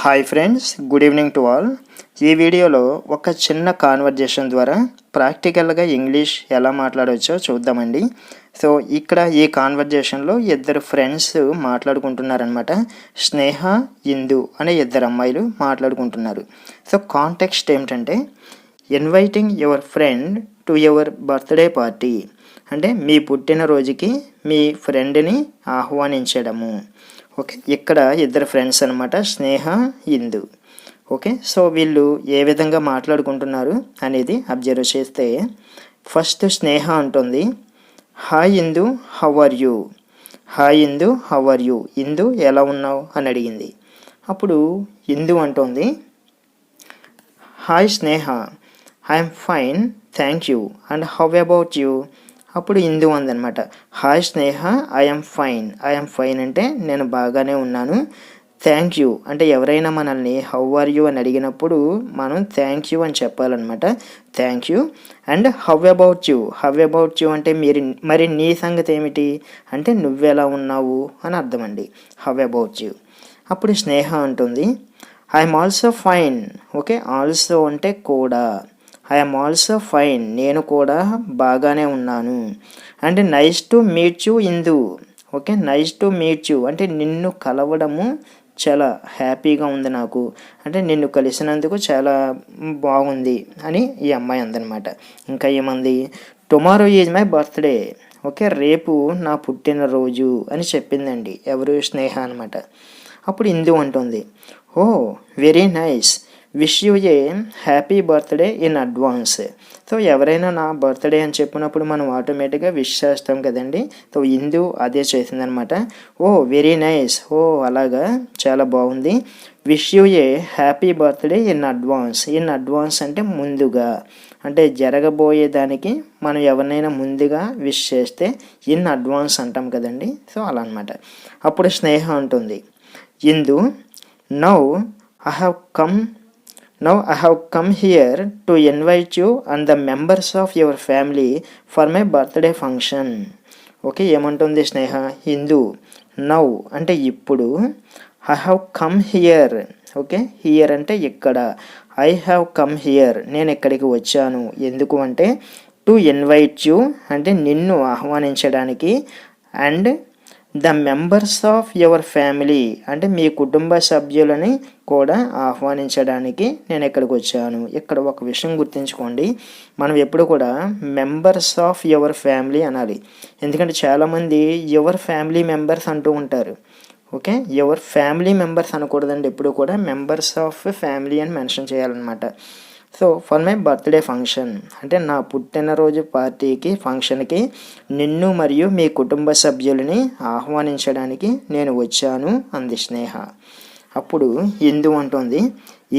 Hi friends, good evening to all. ఈ వీడియోలో ఒక చిన్న కాన్వర్జేషన్ ద్వారా ప్రాక్టికల్గా ఇంగ్లీష్ ఎలా మాట్లాడవచ్చో చూద్దామండి. సో ఇక్కడ ఈ కాన్వర్జేషన్లో ఇద్దరు ఫ్రెండ్స్ మాట్లాడుకుంటున్నారనమాట. స్నేహ, ఇందు అనే ఇద్దరు అమ్మాయిలు మాట్లాడుకుంటున్నారు. సో కాంటెక్స్ట్ ఏమిటంటే inviting your friend to your birthday party, అంటే మీ పుట్టినరోజుకి మీ ఫ్రెండ్ని ఆహ్వానించడము. ఓకే, ఇక్కడ ఇద్దరు ఫ్రెండ్స్ అనమాట, స్నేహ, ఇందు. ఓకే, సో వీళ్ళు ఏ విధంగా మాట్లాడుకుంటున్నారు అనేది అబ్జర్వ్ చేస్తే ఫస్ట్ స్నేహ అంటుంది, hi Indu, how are you. Hi Indu, how are you. Indu ఎలా ఉన్నావు అని అడిగింది. అప్పుడు ఇందు అంటుంది, hi Sneha, I'm fine thank you and how about you. అప్పుడు ఇందు అందనమాట, హాయ్ స్నేహ, ఐఎమ్ ఫైన్ అంటే నేను బాగానే ఉన్నాను. థ్యాంక్ యూ అంటే ఎవరైనా మనల్ని హౌ ఆర్ యూ అని అడిగినప్పుడు మనం థ్యాంక్ యూ అని చెప్పాలన్నమాట. Thank you. And how about you అంటే మరి నీ సంగతి ఏమిటి అంటే నువ్వెలా ఉన్నావు అని అర్థం అండి, హౌ అబౌట్ యూ. అప్పుడు స్నేహ అంటుంది, I'm also fine. Okay, also అంటే కూడా, ఐఎమ్ ఆల్సో ఫైన్ నేను కూడా బాగానే ఉన్నాను. And nice to meet you Indu. Okay, nice to meet you అంటే నిన్ను కలవడము చాలా హ్యాపీగా ఉంది నాకు, అంటే నిన్ను కలిసినందుకు చాలా బాగుంది అని ఈ అమ్మాయి అందనమాట. ఇంకా ఏమంది, tomorrow is my birthday. Okay, రేపు నా పుట్టినరోజు అని చెప్పిందండి. ఎవరు? స్నేహ అనమాట. అప్పుడు ఇందు అంటుంది, oh very nice, wish you a happy birthday in advance. So ఎవరైనా నా బర్త్డే అని చెప్పినప్పుడు మనం ఆటోమేటిక్గా విష్ చేస్తాం కదండి. సో ఇందు అదే చేసిందనమాట. ఓ వెరీ నైస్, ఓ అలాగా చాలా బాగుంది. Wish you a happy birthday in advance అంటే ముందుగా, అంటే జరగబోయేదానికి మనం ఎవరినైనా ముందుగా విష్ చేస్తే ఇన్ అడ్వాన్స్ అంటాం కదండి. సో అలా అనమాట. అప్పుడు స్నేహ ఉంటుంది, Indu now I have come here to invite you and the members of your family for my birthday function. Okay, ఏమంటుంది స్నేహ, హిందూ నౌ అంటే ఇప్పుడు, I have come here. Okay, here అంటే ఇక్కడ, ఐ హ్యావ్ కమ్ హియర్ నేను ఇక్కడికి వచ్చాను. ఎందుకు అంటే టు ఇన్వైట్ యూ అంటే నిన్ను ఆహ్వానించడానికి, and the members of your family అంటే మీ కుటుంబ సభ్యులని కూడా ఆహ్వానించడానికి నేను ఇక్కడికి వచ్చాను. ఇక్కడ ఒక విషయం గుర్తుంచుకోండి, మనం ఎప్పుడు కూడా మెంబర్స్ ఆఫ్ యువర్ ఫ్యామిలీ అనాలి. ఎందుకంటే చాలామంది యువర్ ఫ్యామిలీ మెంబర్స్ అంటూ ఉంటారు. ఓకే, యువర్ ఫ్యామిలీ మెంబర్స్ అనకూడదండి, ఎప్పుడు కూడా మెంబర్స్ ఆఫ్ ఫ్యామిలీ అని మెన్షన్ చేయాలన్నమాట. So for my birthday function అంటే నా పుట్టినరోజు పార్టీకి, ఫంక్షన్కి నిన్ను మరియు మీ కుటుంబ సభ్యులని ఆహ్వానించడానికి నేను వచ్చాను అంది స్నేహ. అప్పుడు ఇందు అంటుంది,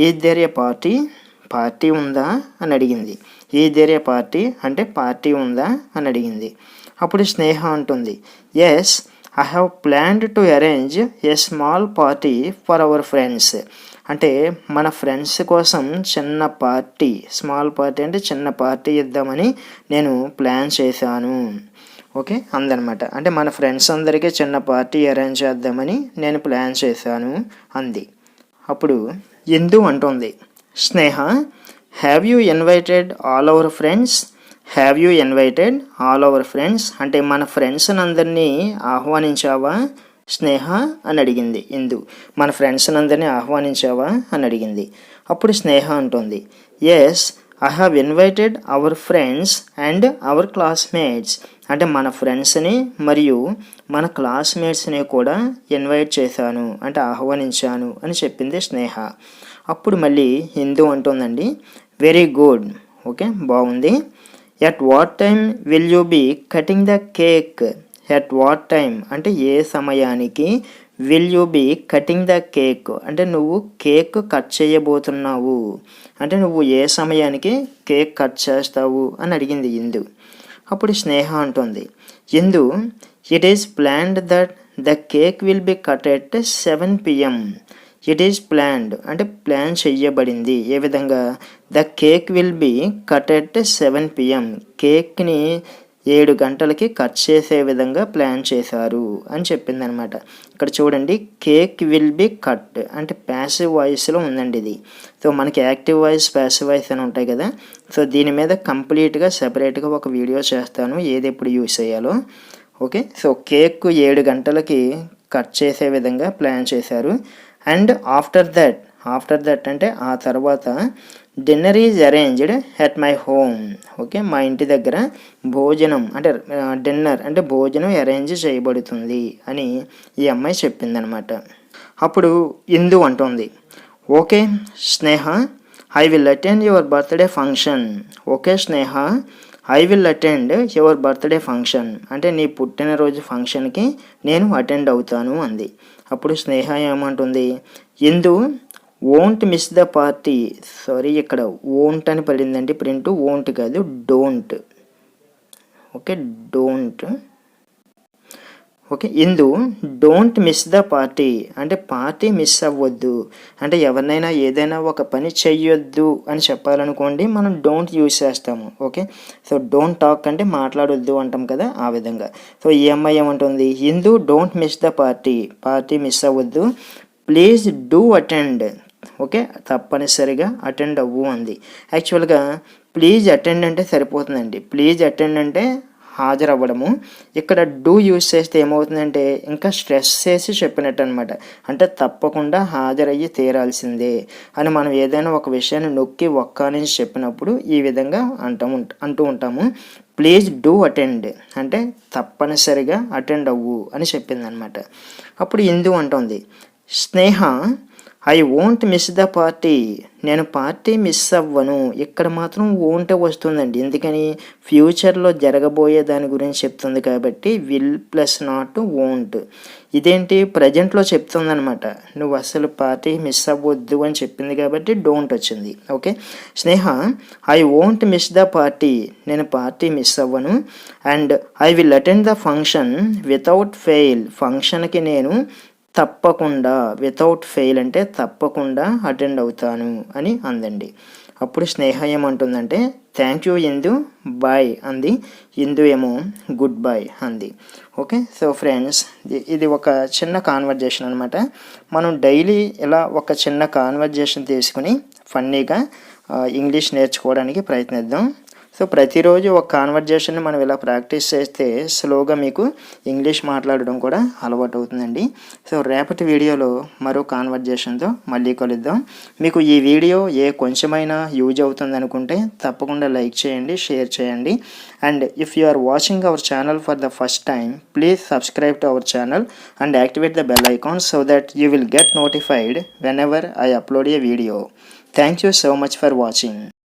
ఈజ్ దేర్ ఏ పార్టీ ఉందా అని అడిగింది. ఈజ్ దేర్ ఏ పార్టీ అంటే పార్టీ ఉందా అని అడిగింది. అప్పుడు స్నేహ అంటుంది, yes I have planned to arrange a small party for our friends. అంటే మన ఫ్రెండ్స్ కోసం చిన్న పార్టీ, స్మాల్ పార్టీ అంటే చిన్న పార్టీ ఇద్దామని నేను ప్లాన్ చేశాను. ఓకే అందనమాట, అంటే మన ఫ్రెండ్స్ అందరికీ చిన్న పార్టీ అరేంజ్ చేద్దామని నేను ప్లాన్ చేశాను అంది. అప్పుడు ఇందు అంటుంది, Sneha have you invited all our friends అంటే మన ఫ్రెండ్స్ అందరినీ ఆహ్వానించావా స్నేహ అని అడిగింది ఇందు. మన ఫ్రెండ్స్ అందరినీ ఆహ్వానించావా అని అడిగింది. అప్పుడు స్నేహ అంటుంది, yes I have invited our friends and our classmates అంటే మన ఫ్రెండ్స్ని మరియు మన క్లాస్మేట్స్ని కూడా ఇన్వైట్ చేశాను అంటే ఆహ్వానించాను అని చెప్పింది స్నేహ. అప్పుడు మళ్ళీ ఇందు అంటుందండి, వెరీ గుడ్. ఓకే, బాగుంది. At what time will you be cutting the cake. At what time అంటే ఏ సమయానికి, will you be cutting the cake అంటే నువ్వు కేక్ కట్ చేయబోతున్నావు, అంటే నువ్వు ఏ సమయానికి కేక్ కట్ చేస్తావు అని అడిగింది ఇందు. అప్పుడు స్నేహ అంటుంది, Indu it is planned that the cake will be cut at 7 PM. It is planned అంటే ప్లాన్ చెయ్యబడింది. ఏ విధంగా? The cake will be cut at 7 PM కేక్ని 7 గంటలకి కట్ చేసే విధంగా ప్లాన్ చేశారు అని చెప్పిందనమాట. ఇక్కడ చూడండి, కేక్ విల్ బి కట్ అంటే ప్యాసివ్ వాయిస్లో ఉందండి ఇది. సో మనకి యాక్టివ్ వాయిస్, ప్యాసివ్ వాయిస్ అని ఉంటాయి కదా. సో దీని మీద కంప్లీట్గా సెపరేట్గా ఒక వీడియో చేస్తాను, ఏది ఎప్పుడు యూస్ చేయాలో. ఓకే, సో కేక్ 7 గంటలకి కట్ చేసే విధంగా ప్లాన్ చేశారు. అండ్ ఆఫ్టర్ దట్ అంటే ఆ తర్వాత dinner is arranged at my home. Okay, మా ఇంటి దగ్గర భోజనం అంటే డిన్నర్ అంటే భోజనం అరేంజ్ చేయబడుతుంది అని ఈ అమ్మాయి చెప్పిందనమాట. అప్పుడు ఇందు అంటుంది, okay Sneha, I will attend your birthday function. Okay Sneha, I will attend your birthday function అంటే నీ పుట్టినరోజు ఫంక్షన్కి నేను అటెండ్ అవుతాను అంది. అప్పుడు స్నేహ ఏమంటుంది, Indu won't miss the party. Sorry, ఇక్కడ వోంట్ అని పడిందండి ప్రింట్, వోంట్ కాదు, don't. Okay, don't. Okay, Indu don't miss the party అంటే పార్టీ మిస్ అవ్వద్దు. అంటే ఎవరినైనా ఏదైనా ఒక పని చెయ్యొద్దు అని చెప్పాలనుకోండి, మనం డోంట్ యూజ్ చేస్తాము. ఓకే, సో డోంట్ టాక్ అంటే మాట్లాడొద్దు అంటాం కదా, ఆ విధంగా. సో ఈ అమ్మాయి ఏమంటుంది, Indu don't miss the party miss అవ్వద్దు, ప్లీజ్ డూ అటెండ్. ఓకే, తప్పనిసరిగా అటెండ్ అవ్వు అంది. యాక్చువల్గా ప్లీజ్ అటెండ్ అంటే సరిపోతుందండి. ప్లీజ్ అటెండ్ అంటే హాజరవ్వడము. ఇక్కడ డూ యూజ్ చేస్తే ఏమవుతుందంటే ఇంకా స్ట్రెస్ చేసి చెప్పినట్టు అనమాట. అంటే తప్పకుండా హాజరయ్యి తీరాల్సిందే అని మనం ఏదైనా ఒక విషయాన్ని నొక్కి ఒక్కానించి చెప్పినప్పుడు ఈ విధంగా అంటూ ఉంటాము. ప్లీజ్ డూ అటెండ్ అంటే తప్పనిసరిగా అటెండ్ అవ్వు అని చెప్పిందనమాట. అప్పుడు ఇందు అంటుంది, Sneha I won't miss the party. నేను పార్టీ మిస్ అవ్వను. ఇక్కడ మాత్రం వోంటే వస్తుందండి. ఎందుకని, ఫ్యూచర్లో జరగబోయే దాని గురించి చెప్తుంది కాబట్టి విల్ ప్లస్ నాట్ వోంట్. ఇదేంటి, ప్రజెంట్లో చెప్తుంది అనమాట. నువ్వు అసలు పార్టీ మిస్ అవ్వద్దు అని చెప్పింది కాబట్టి డోంట్ వచ్చింది. Okay, Sneha I won't miss the party. నేను పార్టీ మిస్ అవ్వను. And I will attend the function without fail. ఫంక్షన్కి నేను తప్పకుండా, వితౌట్ ఫెయిల్ అంటే తప్పకుండా అటెండ్ అవుతాను అని అందండి. అప్పుడు స్నేహ ఏమంటుందంటే, థ్యాంక్ యూ ఇందు, బాయ్ అంది. ఇందు ఏమో గుడ్ బాయ్ అంది. ఓకే, సో ఫ్రెండ్స్, ఇది ఒక చిన్న కాన్వర్జేషన్ అనమాట. మనం డైలీ ఇలా ఒక చిన్న కాన్వర్జేషన్ తీసుకుని ఫన్నీగా ఇంగ్లీష్ నేర్చుకోవడానికి ప్రయత్నిద్దాం. సో ప్రతిరోజు ఒక కాన్వర్జేషన్ని మనం ఇలా ప్రాక్టీస్ చేస్తే స్లోగా మీకు ఇంగ్లీష్ మాట్లాడడం కూడా అలవాటు అవుతుందండి. సో రేపటి వీడియోలో మరో కాన్వర్జేషన్తో మళ్ళీ కలుద్దాం. మీకు ఈ వీడియో కొంచెమైనా యూజ్ అవుతుంది అనుకుంటే తప్పకుండా లైక్ చేయండి, షేర్ చేయండి. And if you are watching our channel for the first time, please subscribe to our channel and activate the bell icon so that you will get notified whenever I upload a video. Thank you so much for watching.